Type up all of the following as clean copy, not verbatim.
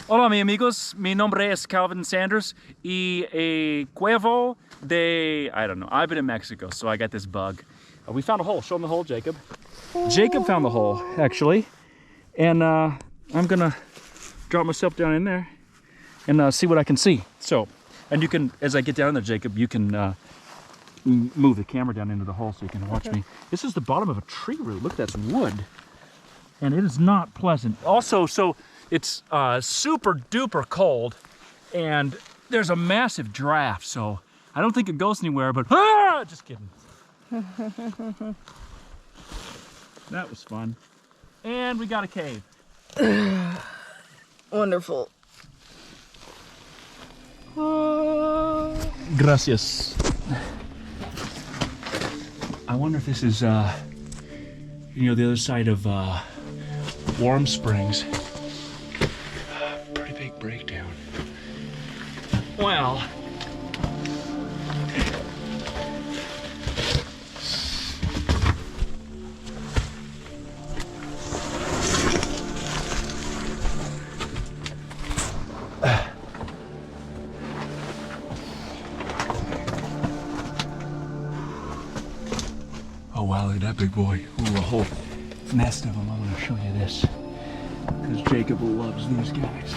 Hola, mi amigos. Mi nombre es Calvin Sanders. Y a cuevo de... I don't know. I've been in Mexico, so I got this bug. We found a hole. Show them the hole, Jacob. Jacob found the hole, actually. And I'm gonna drop myself down in there and see what I can see. So, and you can, as I get down there, Jacob, you can move the camera down into the hole so you can watch me. This is the bottom of a tree root. Look, that's wood. And it is not pleasant. Also, so it's super duper cold and there's a massive draft, so I don't think it goes anywhere, but just kidding. That was fun. And we got a cave. Wonderful. Gracias. I wonder if this is, you know, the other side of Warm Springs. Pretty big breakdown. Well. Oh wow, look at that big boy. Ooh, a whole nest of them. I'm gonna show you this. Because Jacob loves these guys.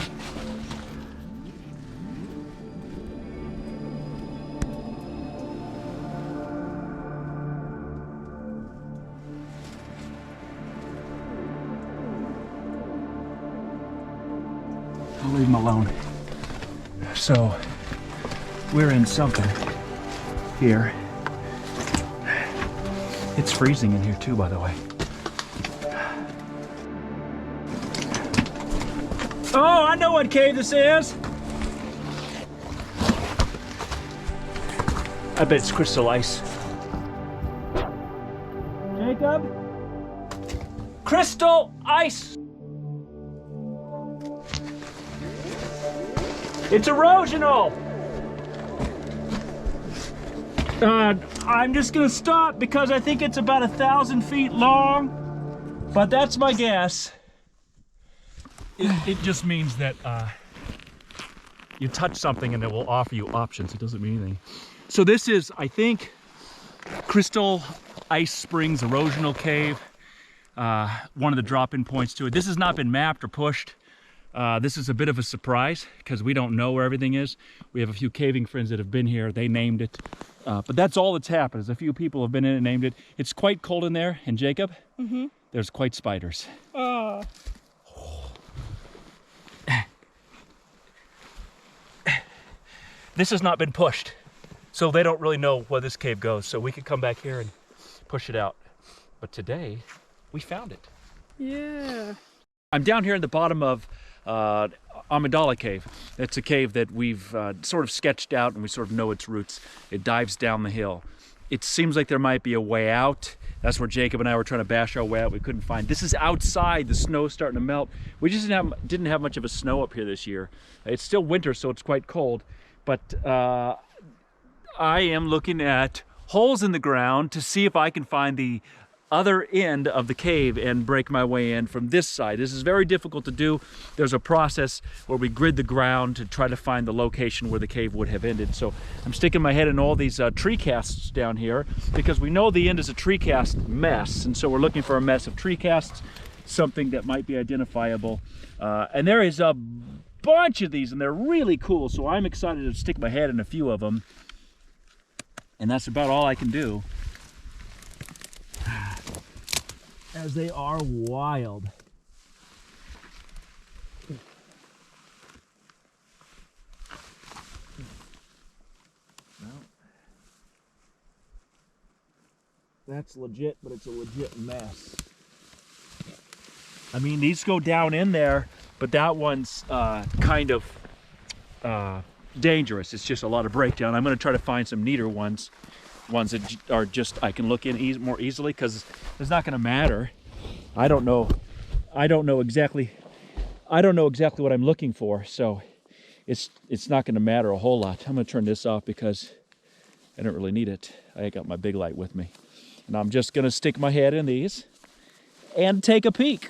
I'll leave him alone. So, we're in something here. It's freezing in here too, by the way. Oh, I know what cave this is. I bet it's crystal ice. Jacob? Crystal ice! It's erosional! I'm just gonna stop because I think it's about 1,000 feet long, but that's my guess. It just means that you touch something and it will offer you options. It doesn't mean anything. So this is, I think, Crystal Ice Springs Erosional Cave. One of the drop-in points to it. This has not been mapped or pushed. This is a bit of a surprise because we don't know where everything is. We have a few caving friends that have been here. They named it. But that's all that's happened is a few people have been in and named it. It's quite cold in there. And Jacob, there's quite spiders. Oh. This has not been pushed. So they don't really know where this cave goes. So we could come back here and push it out. But today, we found it. Yeah. I'm down here at the bottom of Amidala Cave. It's a cave that we've sort of sketched out and we sort of know its roots. It dives down the hill. It seems like there might be a way out. That's where Jacob and I were trying to bash our way out. We couldn't find. This is outside. The snow's starting to melt. We just didn't have much of a snow up here this year. It's still winter, so it's quite cold. But I am looking at holes in the ground to see if I can find the other end of the cave and break my way in from this side. This is very difficult to do. There's a process where we grid the ground to try to find the location where the cave would have ended. So I'm sticking my head in all these tree casts down here because we know the end is a tree cast mess. And so we're looking for a mess of tree casts, something that might be identifiable. And there is a bunch of these and they're really cool. So I'm excited to stick my head in a few of them. And that's about all I can do, as they are wild. Well, that's legit, but it's a legit mess. I mean, these go down in there, but that one's kind of dangerous. It's just a lot of breakdown. I'm going to try to find some neater ones that are just I can look in more easily, because it's not going to matter. I don't know exactly what I'm looking for, so it's not going to matter a whole lot. I'm going to turn this off because I don't really need it. I got my big light with me, and I'm just going to stick my head in these and take a peek.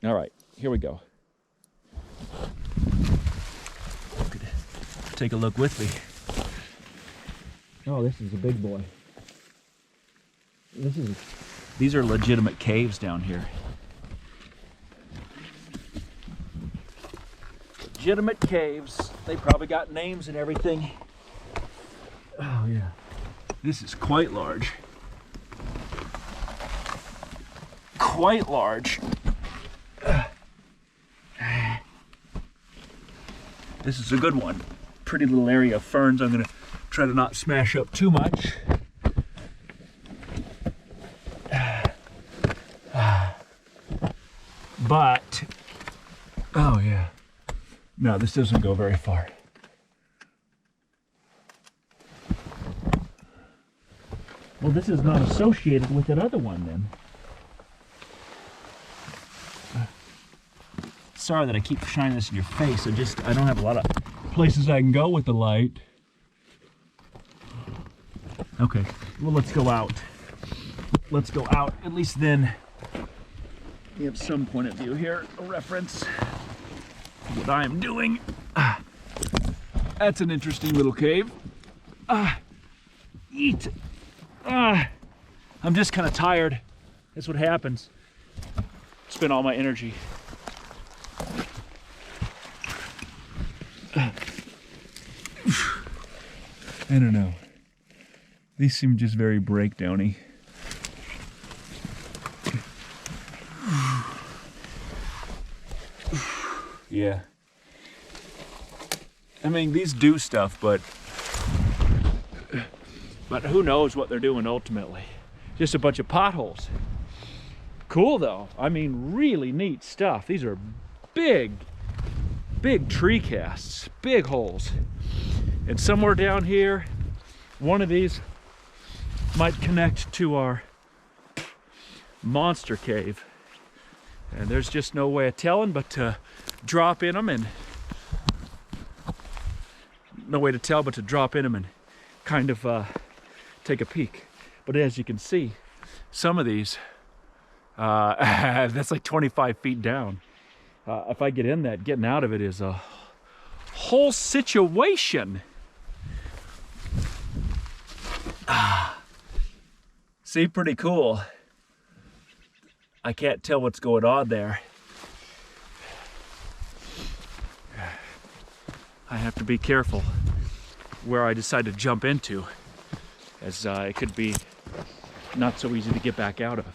All right. here we go. Take a look with me. Oh, this is a big boy. These are legitimate caves down here. Legitimate caves. They probably got names and everything. Oh yeah. This is quite large. Quite large. This is a good one. Pretty little area of ferns. I'm gonna try to not smash up too much. But, oh yeah. No, this doesn't go very far. Well, this is not associated with that other one then. Sorry that I keep shining this in your face. I don't have a lot of places I can go with the light. Okay, well, let's go out. Let's go out. At least then we have some point of view here, a reference to what I am doing. That's an interesting little cave. Eat. I'm just kind of tired. That's what happens. Spend all my energy. I don't know. These seem just very breakdowny. Yeah. I mean, these do stuff, but who knows what they're doing ultimately. Just a bunch of potholes. Cool though. I mean, really neat stuff. These are big tree casts, big holes. And somewhere down here, one of these might connect to our monster cave. And there's just no way of telling but to drop in them, and no way to tell but to drop in them and kind of take a peek. But as you can see, some of these, that's like 25 feet down. If I get in that, getting out of it is a whole situation. See, pretty cool. I can't tell what's going on there. I have to be careful where I decide to jump into, as it could be not so easy to get back out of.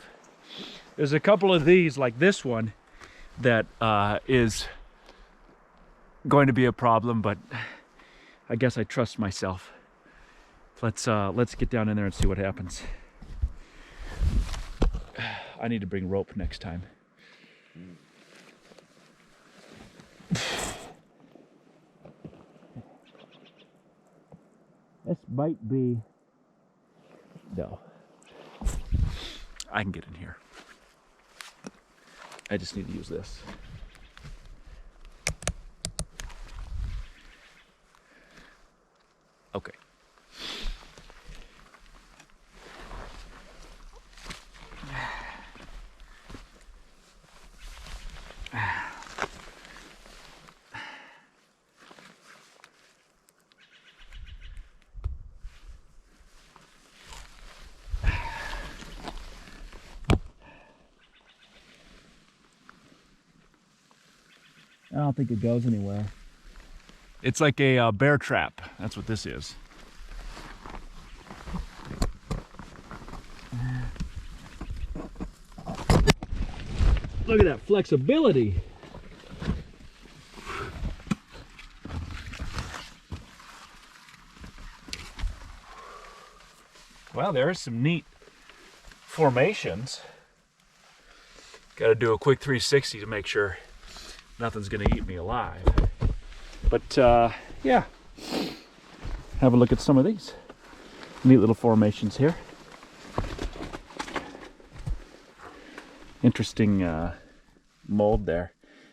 There's a couple of these, like this one, that is going to be a problem, but I guess I trust myself. Let's get down in there and see what happens. I need to bring rope next time. This might be... No. I can get in here. I just need to use this. Okay. I don't think it goes anywhere. It's like a bear trap. That's what this is. Look at that flexibility. Well, there are some neat formations. Got to do a quick 360 to make sure nothing's gonna eat me alive. But yeah, have a look at some of these neat little formations here. Interesting mold there.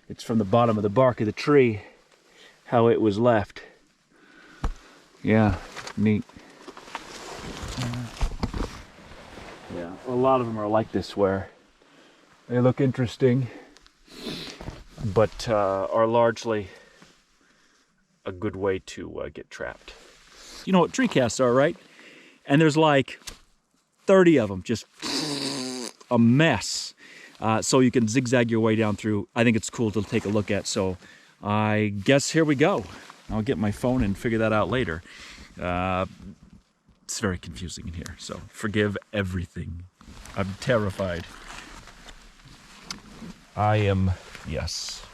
It's from the bottom of the bark of the tree, how it was left. Yeah, neat. Yeah, a lot of them are like this, where they look interesting. but are largely a good way to get trapped. You know what tree casts are, right? And there's like 30 of them, just a mess. So you can zigzag your way down through. I think it's cool to take a look at. So I guess here we go. I'll get my phone and figure that out later. It's very confusing in here, so forgive everything. I'm terrified. I am, yes.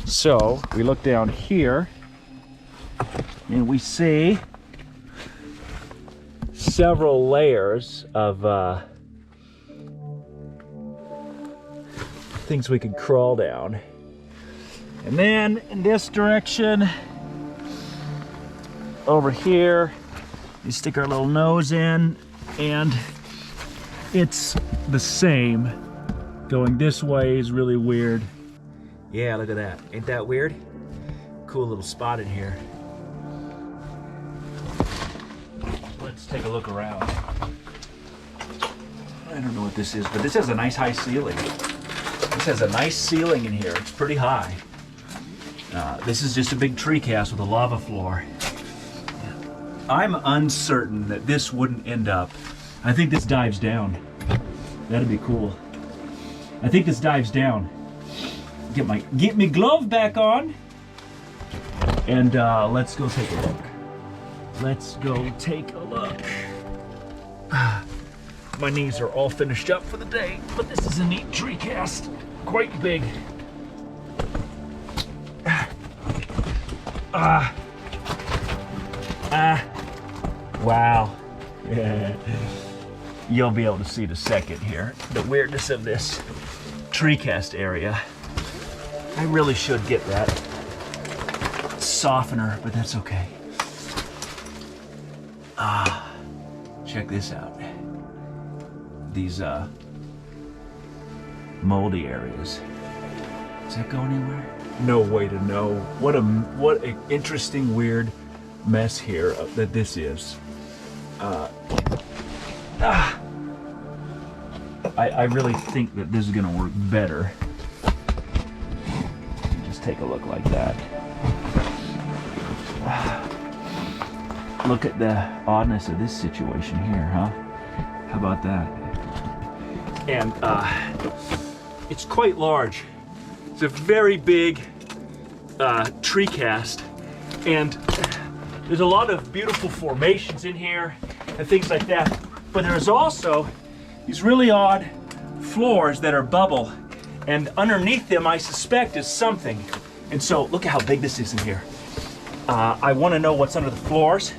So we look down here and we see several layers of things we could crawl down. And then in this direction, over here, we stick our little nose in, and it's the same. Going this way is really weird. Yeah, look at that. Ain't that weird? Cool little spot in here. Let's take a look around. I don't know what this is, but this has a nice high ceiling. This has a nice ceiling in here. It's pretty high. This is just a big tree cast with a lava floor. I'm uncertain that this wouldn't end up. I think this dives down. That'd be cool. I think this dives down. Get me glove back on, and let's go take a look. Let's go take a look. My knees are all finished up for the day, but this is a neat tree cast. Quite big. Wow. Yeah. You'll be able to see in a second here the weirdness of this tree cast area. I really should get that softener, but that's okay. Check this out. These moldy areas. Does that go anywhere? No way to know. What an interesting, weird mess here that this is. I really think that this is gonna work better. Just take a look like that. Look at the oddness of this situation here, huh? How about that? And it's quite large. It's a very big tree cast, and there's a lot of beautiful formations in here and things like that. But there's also these really odd floors that are bubble, and underneath them I suspect is something. And so look at how big this is in here. I want to know what's under the floors.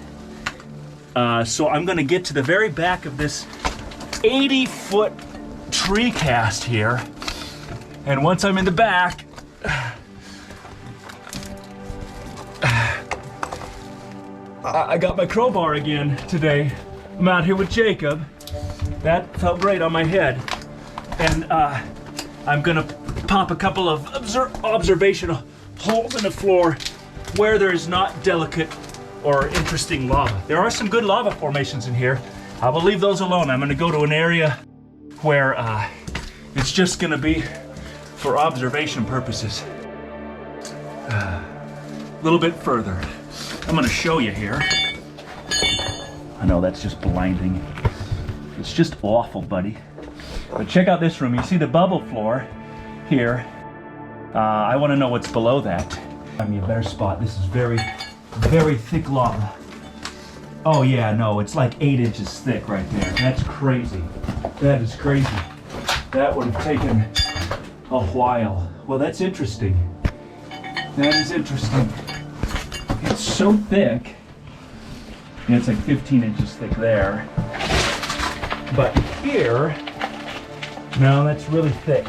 So I'm going to get to the very back of this 80-foot tree cast here. And once I'm in the back, I got my crowbar again today. I'm out here with Jacob. That felt great on my head. And I'm gonna pop a couple of observational holes in the floor where there is not delicate or interesting lava. There are some good lava formations in here. I will leave those alone. I'm gonna go to an area where it's just gonna be for observation purposes. A little bit further. I'm gonna show you here. I know that's just blinding. It's just awful, buddy. But check out this room. You see the bubble floor here. I want to know what's below that. Find me a better spot. This is very, very thick lava. Oh yeah, no, it's like 8 inches thick right there. That's crazy. That is crazy. That would have taken a while. Well, that's interesting. That is interesting. It's so thick. And it's like 15 inches thick there. But here, no, that's really thick.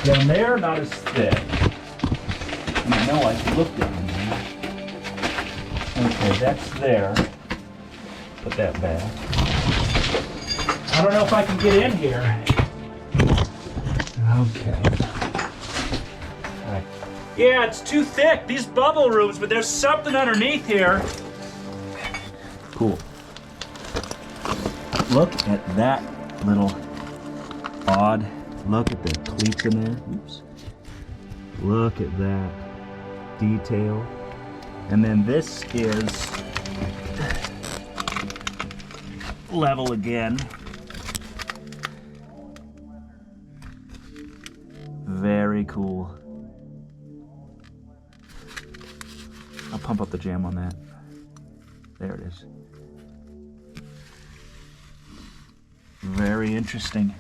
Down there, not as thick. And I know I can look down there. Okay, that's there. Put that back. I don't know if I can get in here. Okay. Yeah, it's too thick, these bubble rooms, but there's something underneath here. Cool. Look at that little odd, look at the cleats in there. Oops. Look at that detail. And then this is level again. Very cool. I'll pump up the jam on that. There it is. Very interesting.